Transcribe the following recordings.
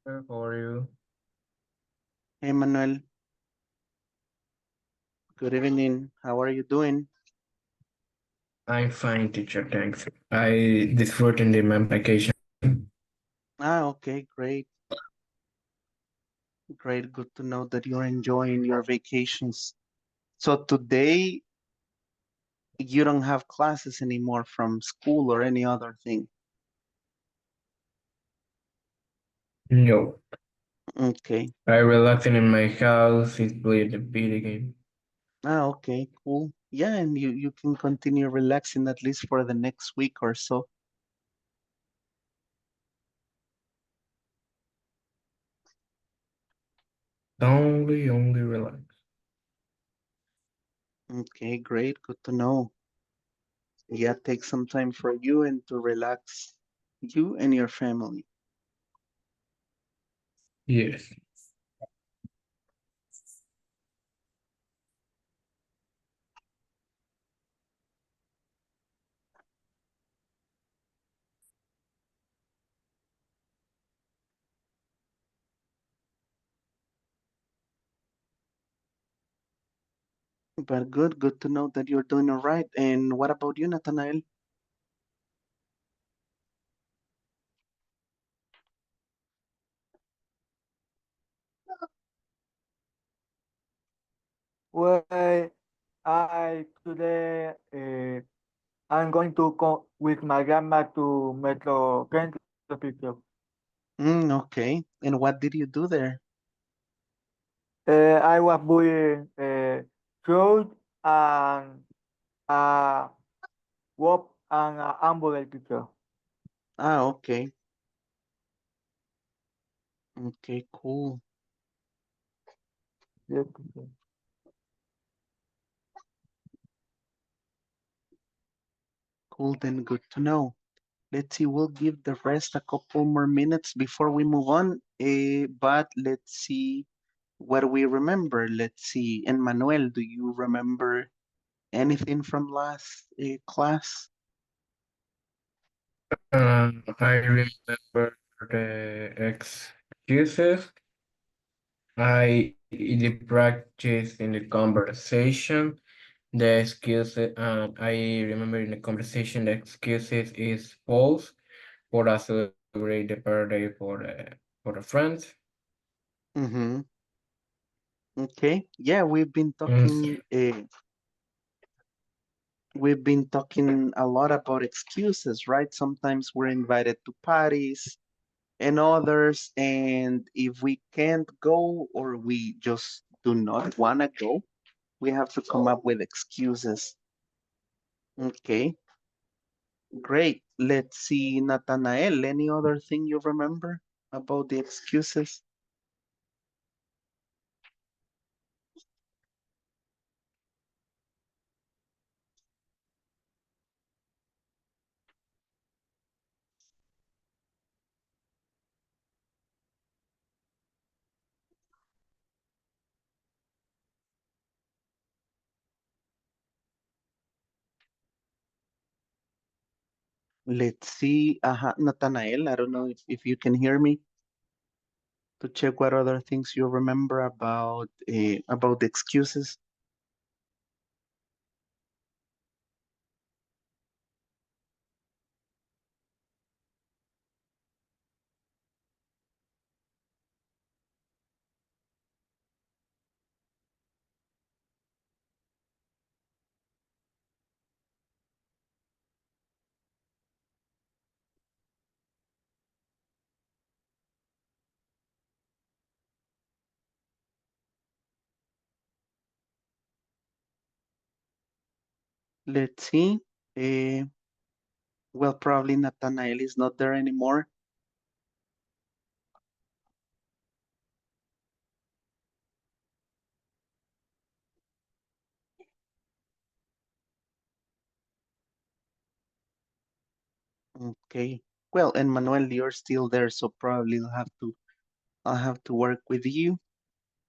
How are you? Hey Manuel, good evening. How are you doing? I'm fine, teacher, thanks. I this fruit in the my vacation. Okay, great. Great, good to know that you're enjoying your vacations. So today you don't have classes anymore from school or any other thing. No, Okay. I relaxing in my house, is play the video game. Okay, cool. Yeah, and you can continue relaxing at least for the next week or so. Only relax. Okay, great, good to know. Yeah, take some time for you and to relax you and your family. Yes. But good to know that you're doing all right. And what about you, Nathanael? Well, I today I'm going to go with my grandma to Metro Picture. Okay. And what did you do there? I was buying fruit and a wop and an envelope picture. Okay. Okay, cool. Yes, teacher. Cool, then good to know. Let's see, we'll give the rest a couple more minutes before we move on. But let's see what we remember. Let's see. And Manuel, do you remember anything from last class? I remember the excuses. I the practice in the conversation. The excuses, I remember in the conversation, the excuses is false for us to celebrate the birthday for the friends. Mm-hmm. Okay. Yeah, Mm, we've been talking a lot about excuses, right? Sometimes we're invited to parties and others, and if we can't go or we just do not want to go, we have to come up with excuses. Okay, great. Let's see, Nathanael, any other thing you remember about the excuses? Let's see, Nathanael, I don't know if you can hear me to check what other things you remember about the excuses. Let's see. Uh, well, probably Nathanael is not there anymore. Okay. Well, and Manuel, you're still there, so probably I'll have to work with you.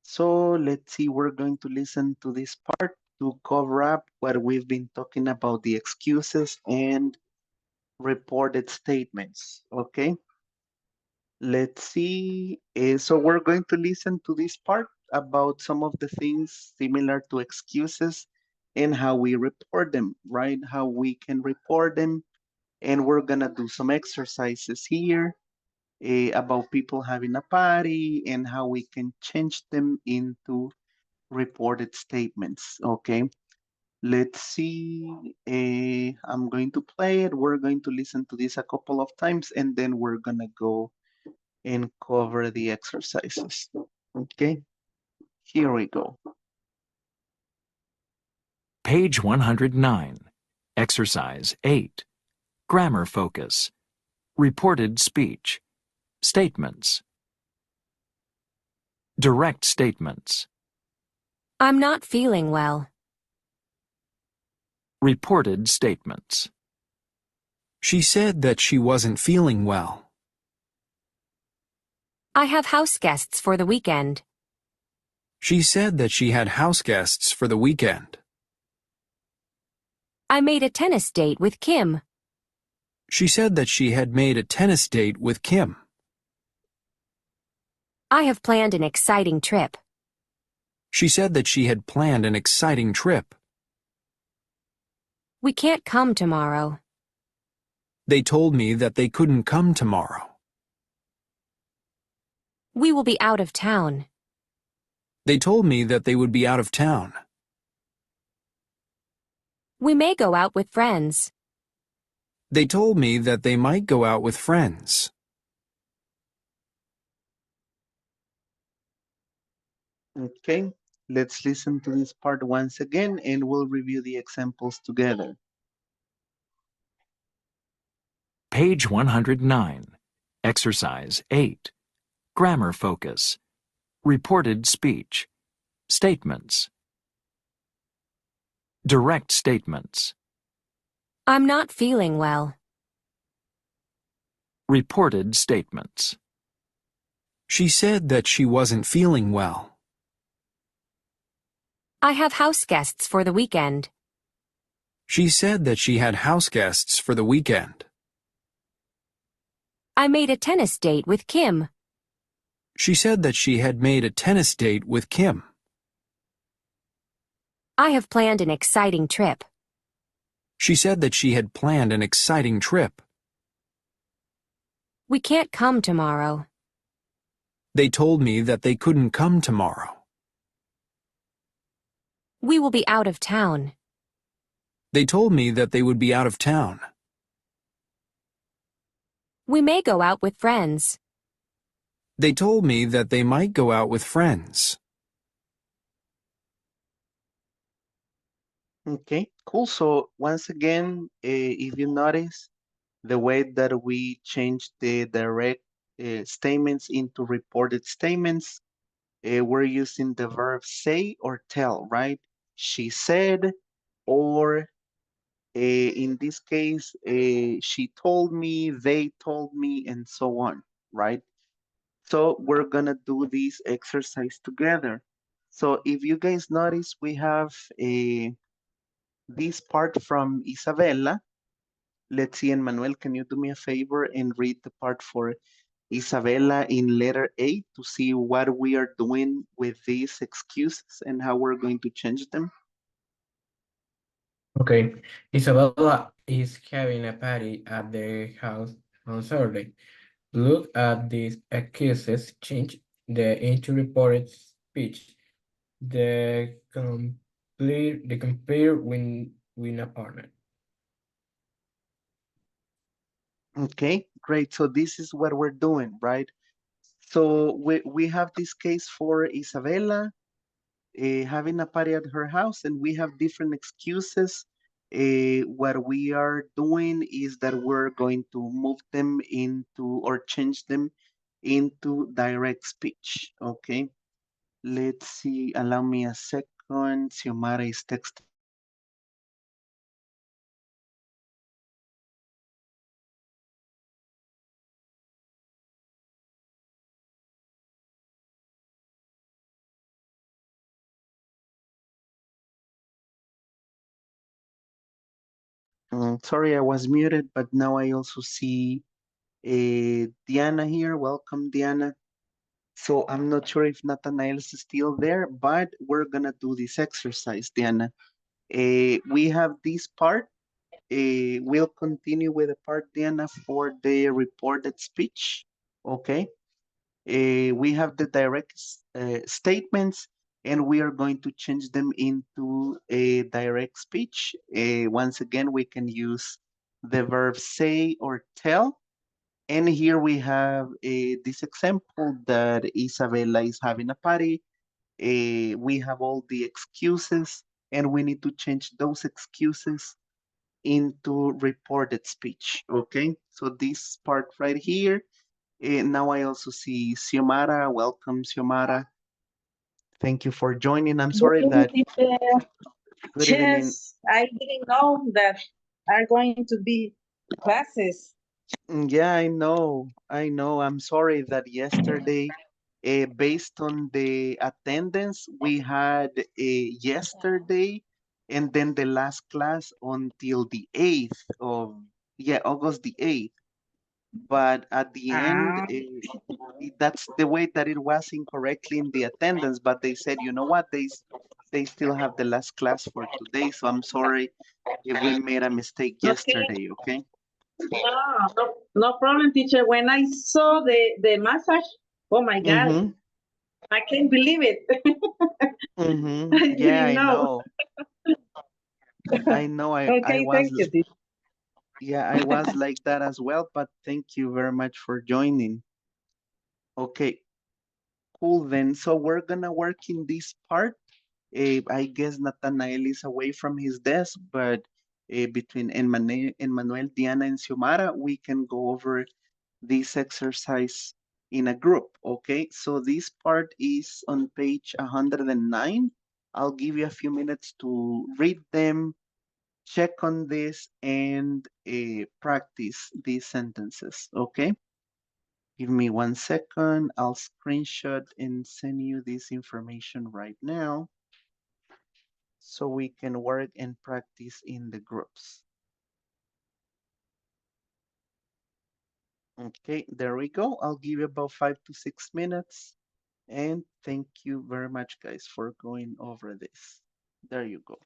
So let's see, we're going to listen to this part to cover up what we've been talking about the excuses and reported statements. Okay. Let's see. So we're going to listen to this part about some of the things similar to excuses and how we report them, right? How we can report them. And we're gonna do some exercises here about people having a party and how we can change them into reported statements. Okay, let's see. I'm going to play it. We're going to listen to this a couple of times and then we're gonna go and cover the exercises. Okay, here we go. Page 109. Exercise 8. Grammar focus. Reported speech. Statements. Direct statements. I'm not feeling well. Reported statements. She said that she wasn't feeling well. I have house guests for the weekend. She said that she had house guests for the weekend. I made a tennis date with Kim. She said that she had made a tennis date with Kim. I have planned an exciting trip. She said that she had planned an exciting trip. We can't come tomorrow. They told me that they couldn't come tomorrow. We will be out of town. They told me that they would be out of town. We may go out with friends. They told me that they might go out with friends. Okay, let's listen to this part once again and we'll review the examples together. Page 109. Exercise 8. Grammar focus. Reported speech. Statements. Direct statements. I'm not feeling well. Reported statements. She said that she wasn't feeling well. I have house guests for the weekend. She said that she had house guests for the weekend. I made a tennis date with Kim. She said that she had made a tennis date with Kim. I have planned an exciting trip. She said that she had planned an exciting trip. We can't come tomorrow. They told me that they couldn't come tomorrow. We will be out of town. They told me that they would be out of town. We may go out with friends. They told me that they might go out with friends. Okay, cool. So once again, if you notice the way that we change the direct statements into reported statements, we're using the verb say or tell, right? She said, or in this case, she told me, they told me, and so on, right? So we're gonna do this exercise together. So if you guys notice, we have this part from Isabella. Let's see, and Manuel, can you do me a favor and read the part for Isabella in letter A to see what we are doing with these excuses and how we're going to change them? Okay, Isabella is having a party at the house on Saturday. Look at these excuses, change the into reported speech. The compare win a partner. Okay, great. So this is what we're doing, right? So we have this case for Isabella having a party at her house, and we have different excuses. What we are doing is that we're going to move them into or change them into direct speech. Okay, let's see. Allow me a second. Xiomara is texting. Sorry, I was muted, but now I also see Diana here, welcome Diana. So I'm not sure if Nathanael is still there, but we're gonna do this exercise, Diana. We have this part. We'll continue with the part, Diana, for the reported speech. Okay. We have the direct statements, and we are going to change them into a direct speech. Once again, we can use the verb say or tell. And here we have this example that Isabella is having a party. We have all the excuses, and we need to change those excuses into reported speech. Okay, so this part right here. Now I also see Xiomara. Welcome, Xiomara. Thank you for joining. I'm Good sorry evening, that. teacher. Good evening. Yes, I didn't know that are going to be classes. Yeah, I know. I know. I'm sorry that yesterday, based on the attendance, we had yesterday and then the last class until the 8th of, yeah, August the 8th. But at the end, Ah, that's the way that it was incorrectly in the attendance. But they said, you know what, they still have the last class for today. So I'm sorry if we made a mistake okay. yesterday, okay? No problem, teacher. When I saw the massage, oh my God, Mm-hmm. I can't believe it. Mm-hmm. I Yeah, didn't I know. know. I know. I Okay, was, thank you, teacher. yeah, I was like that as well, but thank you very much for joining. Okay, cool then. So we're gonna work in this part. I guess Nathanael is away from his desk, but between Emmanuel, Diana, and Xiomara, we can go over this exercise in a group, okay? So this part is on page 109. I'll give you a few minutes to read them, check on this, and practice these sentences, okay? Give me 1 second. I'll screenshot and send you this information right now so we can work and practice in the groups. Okay, there we go. I'll give you about 5 to 6 minutes. And thank you very much, guys, for going over this. There you go.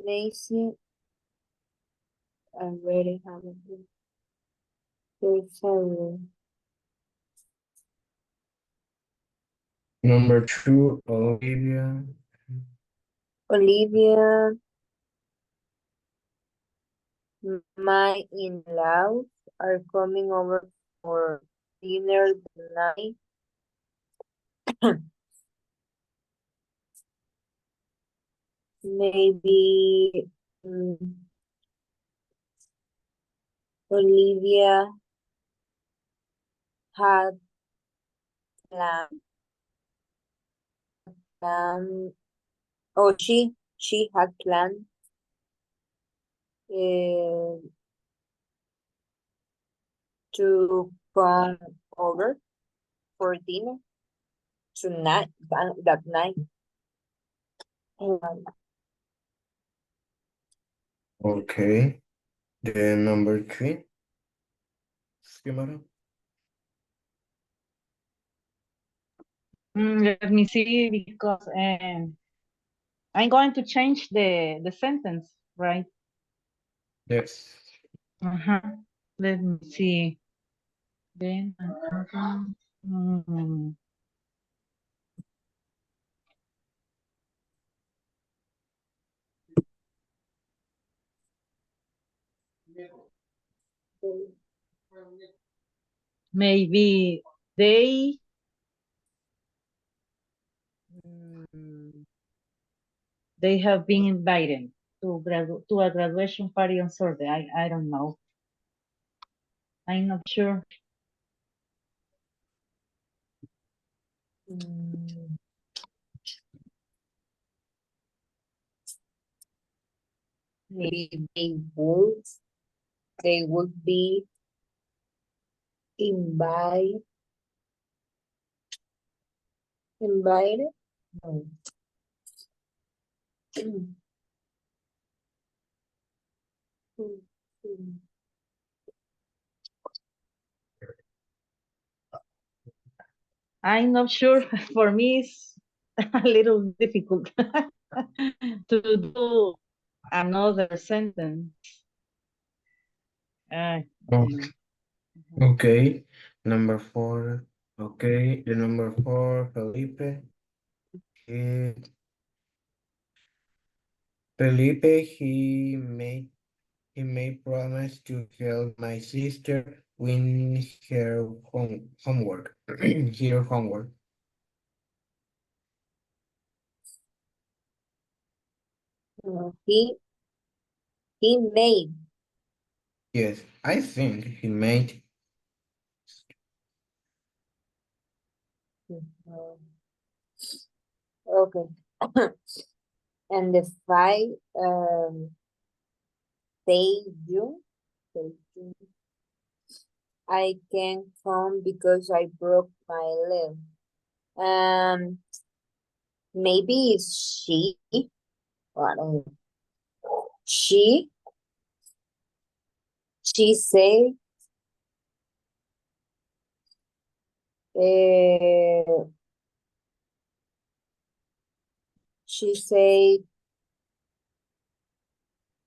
Lazy already have a good salary. Number two, Olivia. Olivia My in-laws are coming over for dinner tonight. Maybe Olivia had planned, oh, she had planned uh, to come over for dinner tonight, that night. Um, Okay. The number 3, Skimara. Let me see, because I'm going to change the sentence, right? Yes. Uh-huh. Let me see. Then, mm, maybe they mm, they have been invited to a graduation party on Saturday. I don't know. I'm not sure. mm, maybe they would be invited. No. I'm not sure. For me, it's a little difficult to do another sentence. Oh, No. okay. Number 4. Okay. The number 4, Felipe. He, Felipe, he made promise to help my sister with her homework. Her homework. He made. Yes, I think he made. uh, Okay. And the five say you. Say you. I can't come because I broke my leg. Um, maybe it's she. I don't know. She she say uh, she say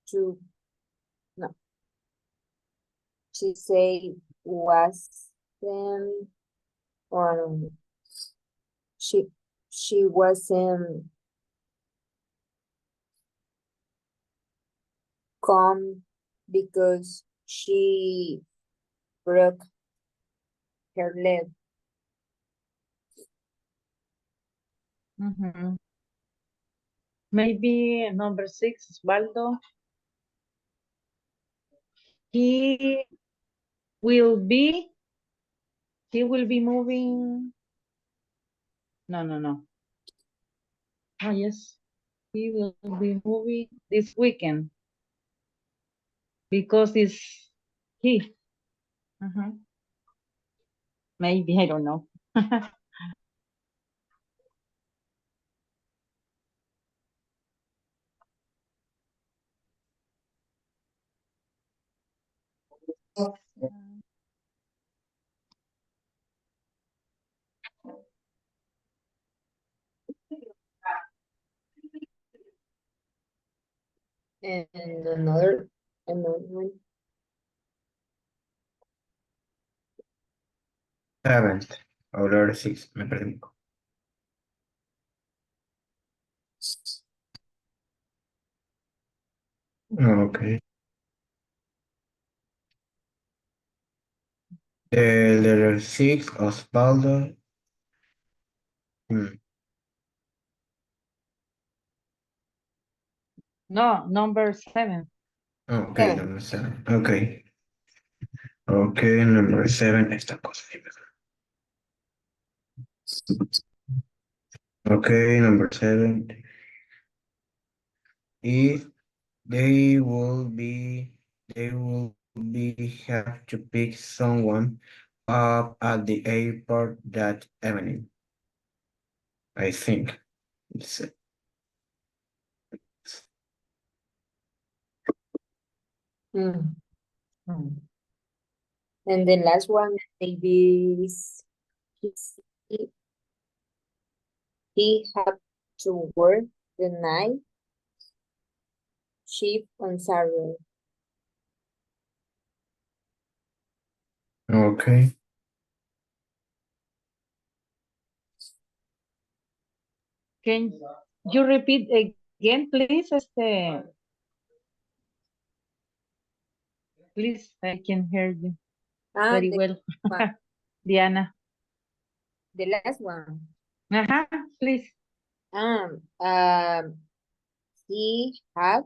to no she say was them or she she wasn't come because she broke her leg. Mhm. Maybe number 6, Osvaldo. He will be he will be moving. No, no, no. Oh, yes. He will be moving this weekend because it's he. Mhm. Maybe, I don't know. And another one. 7th. Or 6, me perdí. Okay. The letter 6, Osvaldo. Hmm. No, number 7. Okay, 7. number 7. Okay. Okay, number 7. Esta cosa. Okay, number 7. If they will be have to pick someone up at the airport that evening. I think. It's, Mm. And the last one maybe is he, he had to work the night shift on Saturday. okay. Can you repeat again, please? Please, I can hear you Ah, very well. one, Diana. the last one. Please. Um, he had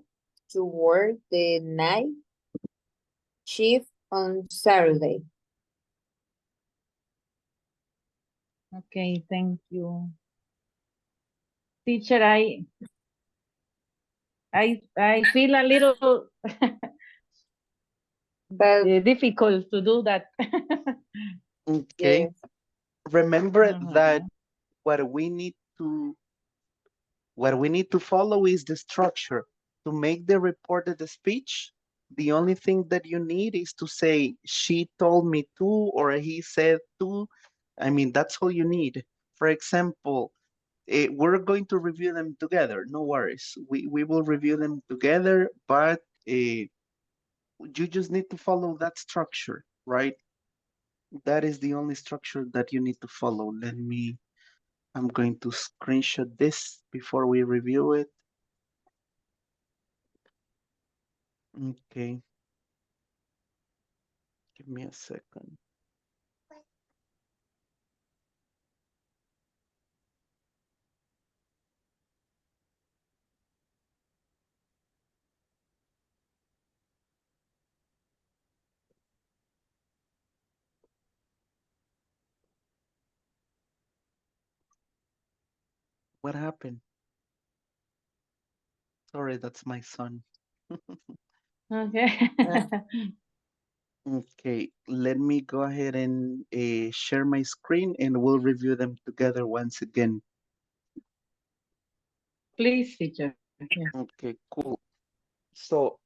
to work the night shift on Saturday. Okay, thank you. Teacher, I feel a little But difficult to do that. Okay. yes, Remember that Mhm. what we need to what we need to follow is the structure. To make the reported speech, the only thing that you need is to say, she told me to, or he said to. I mean, that's all you need. For example, we're going to review them together. No worries. We will review them together, but you just need to follow that structure, right? That is the only structure that you need to follow. I'm going to screenshot this before we review it. Okay, give me a second. What happened? Sorry, that's my son. Okay. uh, Okay, let me go ahead and share my screen and we'll review them together once again. Please, teacher. Yes. Okay, cool. So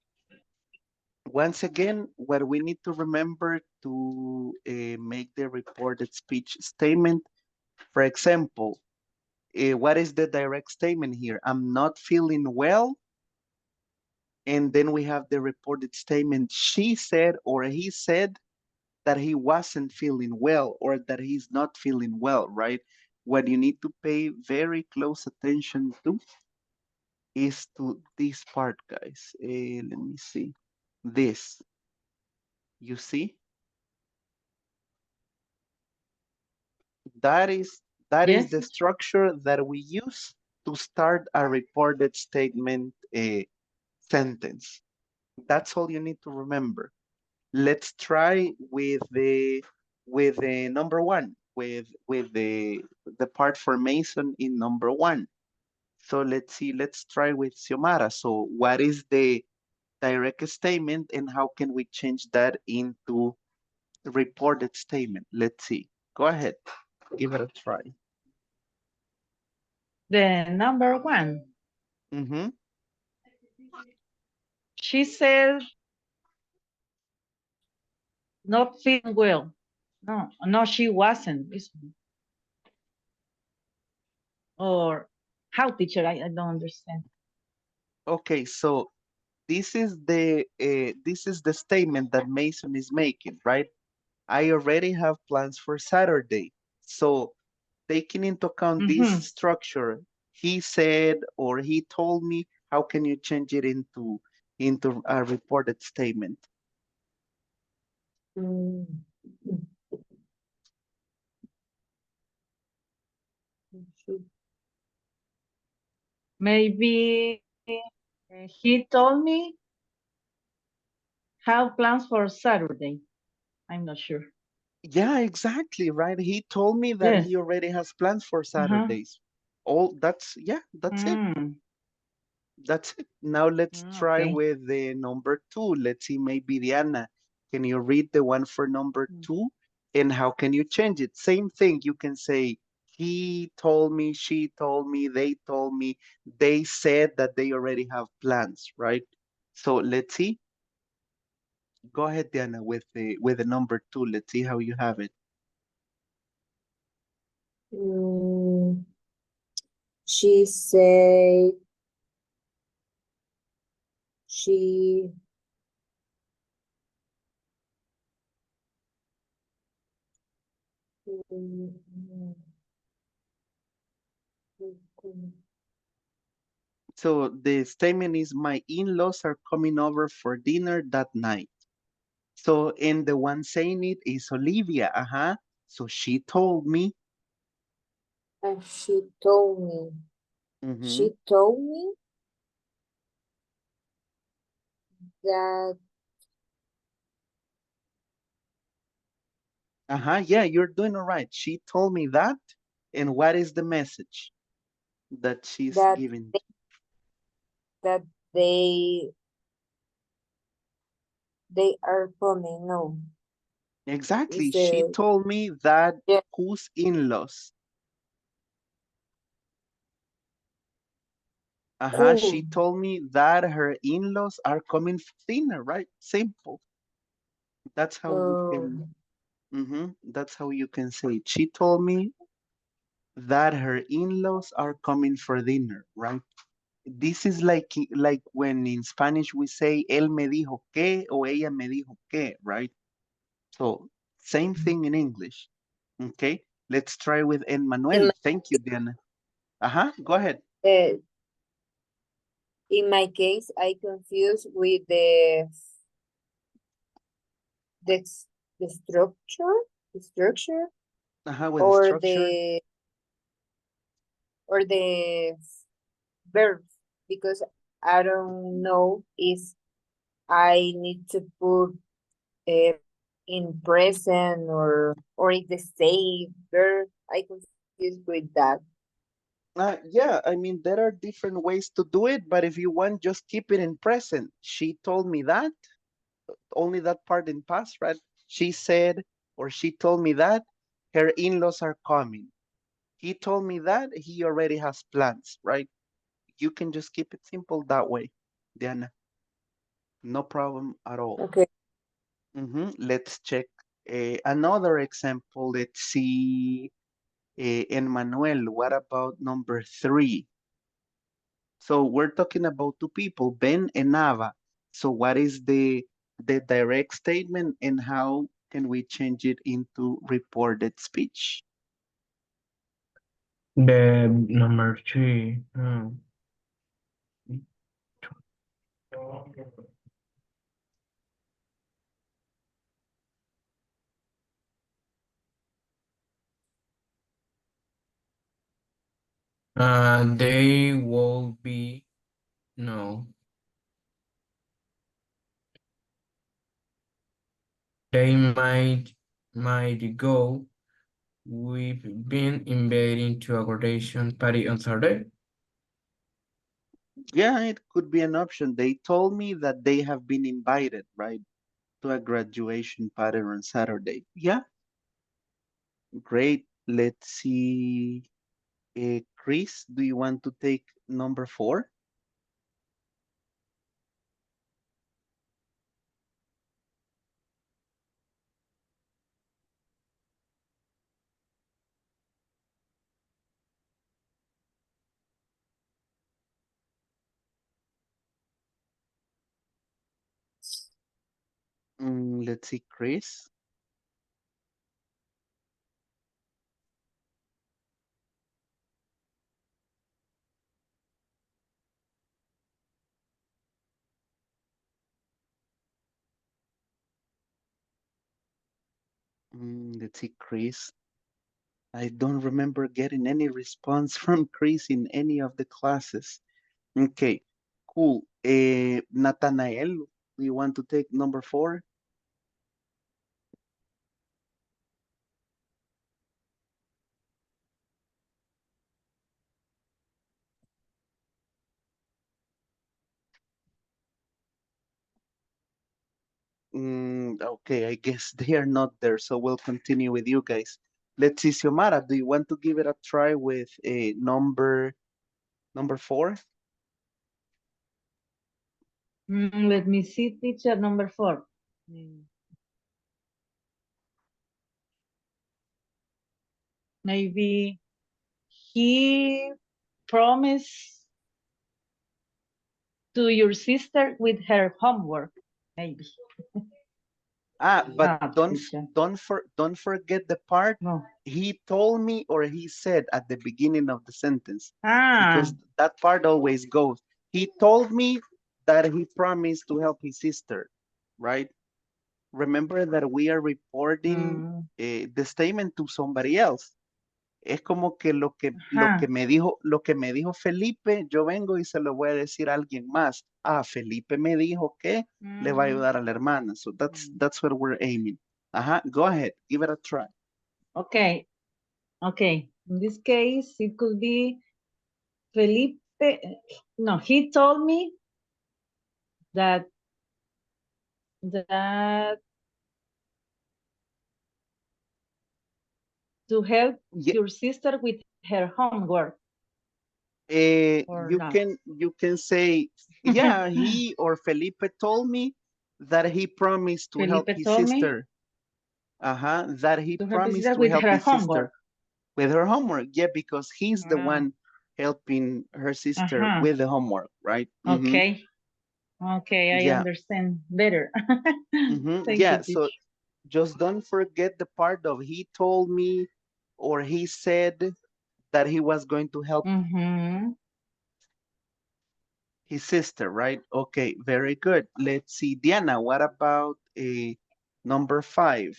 once again, what we need to remember to make the reported speech statement, for example, what is the direct statement here? I'm not feeling well. And then we have the reported statement, she said or he said that he wasn't feeling well or that he's not feeling well, right? What you need to pay very close attention to is to this part, guys. Let me see. This, you see? That is that is Yes. the structure that we use to start a reported statement sentence. That's all you need to remember. Let's try with the number one, with the part formation in number one. So let's see, let's try with Xiomara. So what is the direct statement and how can we change that into reported statement? Let's see. Go ahead, give it a try. The number 1. Mm-hmm. She said not feeling well. No, she wasn't. Or how, teacher? I don't understand. Okay, so this is the statement that Mason is making, right? I already have plans for Saturday. So taking into account this Mm-hmm. structure, he said or he told me, how can you change it into a reported statement? mm, She, Maybe he told me have plans for Saturday. I'm not sure. Yeah, exactly, right? He told me that Yes. he already has plans for Uh-huh. Saturdays. All that's yeah, that's it. Mm. That's it. Now let's try Okay. with the number two. Let's see, maybe Diana, can you read the one for number two? And how can you change it? Same thing. You can say, he told me, she told me, they told me, they said that they already have plans, right? So let's see. Go ahead, Diana, with the number two. Let's see how you have it. mm, she said she mm, So the statement is, my in-laws are coming over for dinner that night. So, and the one saying it is Olivia. Uh-huh. So she told me. and she told me Mm-hmm. she told me that Uh-huh. Yeah, you're doing all right. She told me that. And what is the message that she's that giving? that they they are coming. No, Exactly. it's She the told me that yeah, whose in-laws? Uh-huh. cool. She told me that her in-laws are coming for dinner, right? Simple. That's how we can, Um, that's how you can say it. She told me that her in-laws are coming for dinner, right? This is like when in Spanish we say él me dijo que o ella me dijo que, right? So same thing in English. Okay, let's try with in Emmanuel. my Thank you, Diana. Uh-huh, go ahead. uh, in my case, I confuse with the the structure, Uh-huh, with the or structure. the verbs, because I don't know if I need to put it in present or if the same verb. I confuse with that. Yeah, I mean, there are different ways to do it, but if you want, just keep it in present. She told me that, only that part in past, right? She said, or she told me that her in-laws are coming. He told me that he already has plans, right? You can just keep it simple that way, Diana. No problem at all. Okay. Let's check another example. Let's see, Emmanuel, what about number three? So we're talking about two people, Ben and Nava. So what is the direct statement and how can we change it into reported speech? The number three. They will be no. They might go. We've been invited to a graduation party on Saturday. Yeah, it could be an option. They told me that they have been invited, right, to a graduation party on Saturday. Yeah, great. Let's see. Chris, do you want to take number four? Let's see, Chris. Let's see, Chris. I don't remember getting any response from Chris in any of the classes. Okay, cool. Nathanael, do you want to take number 4? Okay, I guess they are not there, so we'll continue with you guys. Let's see, Xiomara, do you want to give it a try with a number 4? Let me see, teacher, number 4. Maybe he promised to your sister with her homework. Maybe. But Ah, teacher. don't forget the part No. he told me or he said at the beginning of the sentence, Ah, because that part always goes. He told me that he promised to help his sister, right? Remember that we are reporting the statement to somebody else. Es como que ajá. lo que me dijo Felipe, yo vengo y se lo voy a decir a alguien más. Ah, Felipe me dijo que le va a ayudar a la hermana. So that's what we're aiming. Ajá, go ahead, give it a try. Okay. Okay. In this case, it could be Felipe. No, he told me that to help Yeah, your sister with her homework or you not. can say, yeah, he or Felipe told me that he promised to help Felipe his told me sister. That he to help his promised sister to with help her his sister homework. with her homework. Yeah, because he's the Ah, one helping her sister uh-huh. with the homework, right? Okay. Okay, I Yeah. understand better. Thank Yeah, you, so teacher. just don't forget the part of he told me or he said that he was going to help Mm-hmm. his sister, right? Okay, very good. Let's see. Diana, what about number 5?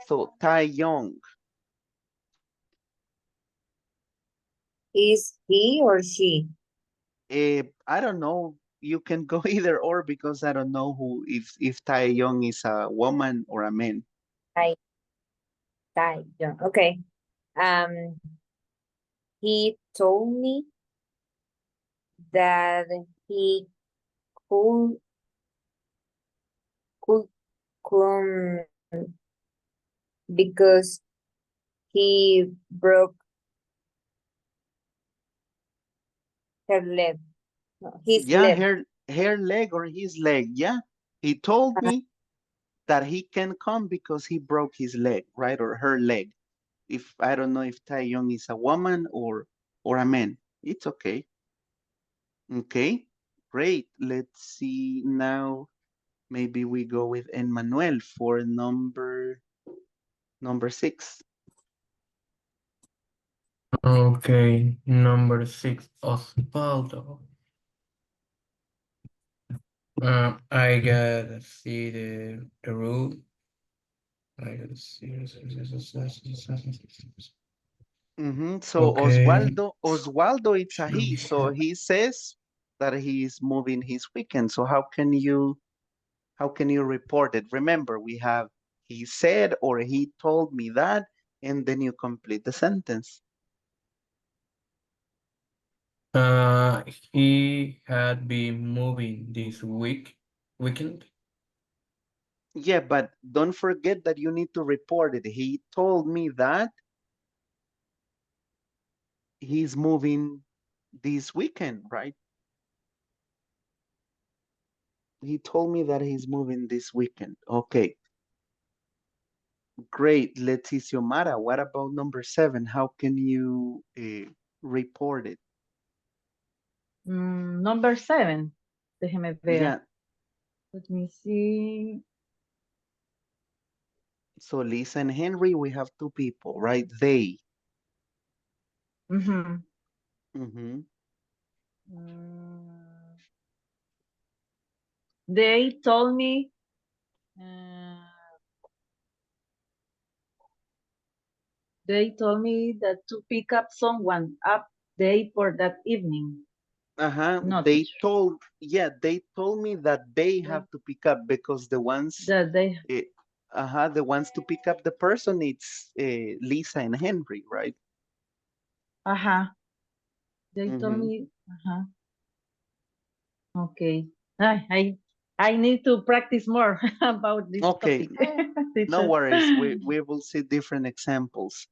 So Tai Young. Is he or she? I don't know. You can go either or because I don't know who if Tai Young is a woman or a man. I, yeah. Okay. Um, he told me that he could could come because he broke her leg. No, his Yeah, leg. her leg or his leg. Yeah. He told me that he can come because he broke his leg, right? Or her leg. If I don't know if Taeyong is a woman or a man. It's okay. Okay, great. Let's see now. Maybe we go with Emmanuel for number 6. Okay, number 6, Osvaldo. I gotta see the rule. I gotta see. So Okay. Oswaldo, it's a he. So he says that he is moving his weekend. So how can you report it? Remember, we have he said or he told me that, and then you complete the sentence. He had been moving this weekend. Yeah, but don't forget that you need to report it. He told me that he's moving this weekend, right? He told me that he's moving this weekend. Okay, great. Let's see, Xiomara, what about number 7? How can you report it? Number 7. Déjeme ver. Yeah, Let me see. so Lisa and Henry, we have 2 people, right? They. Mm-hmm. Mm-hmm. They told me uh, They told me that to pick up someone up day for that evening. No, They teacher. told, yeah, they told me that they They, have to pick up because the ones, that they, eh, the ones to pick up the person, it's Lisa and Henry, right? uh-huh. They told Mm-hmm. me, uh-huh. Okay. I need to practice more about this Okay, topic, no teacher. worries. We will see different examples.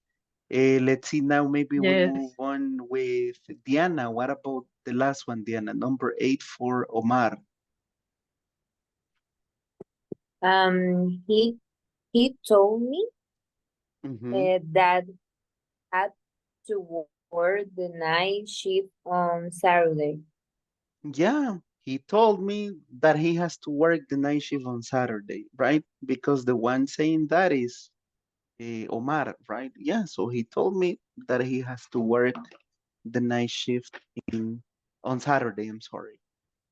Let's see now, maybe we Yes. move on with Diana. What about the last one, Diana? Number 8 for Omar. He told me Mm-hmm. that had to work the night shift on Saturday. Yeah, he told me that he has to work the night shift on Saturday, right? Because the one saying that is Omar, right? Yeah, so he told me that he has to work the night shift in on Saturday, I'm sorry.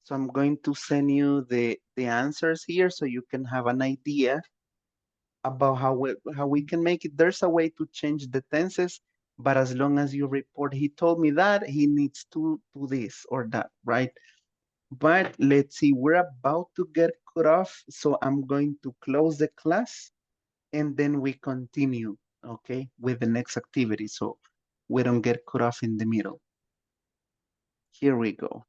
So I'm going to send you the answers here so you can have an idea about how we can make it. There's a way to change the tenses, but as long as you report, he told me that he needs to do this or that, right? But let's see, we're about to get cut off, so I'm going to close the class and then we continue, okay, with the next activity so we don't get cut off in the middle. Here we go.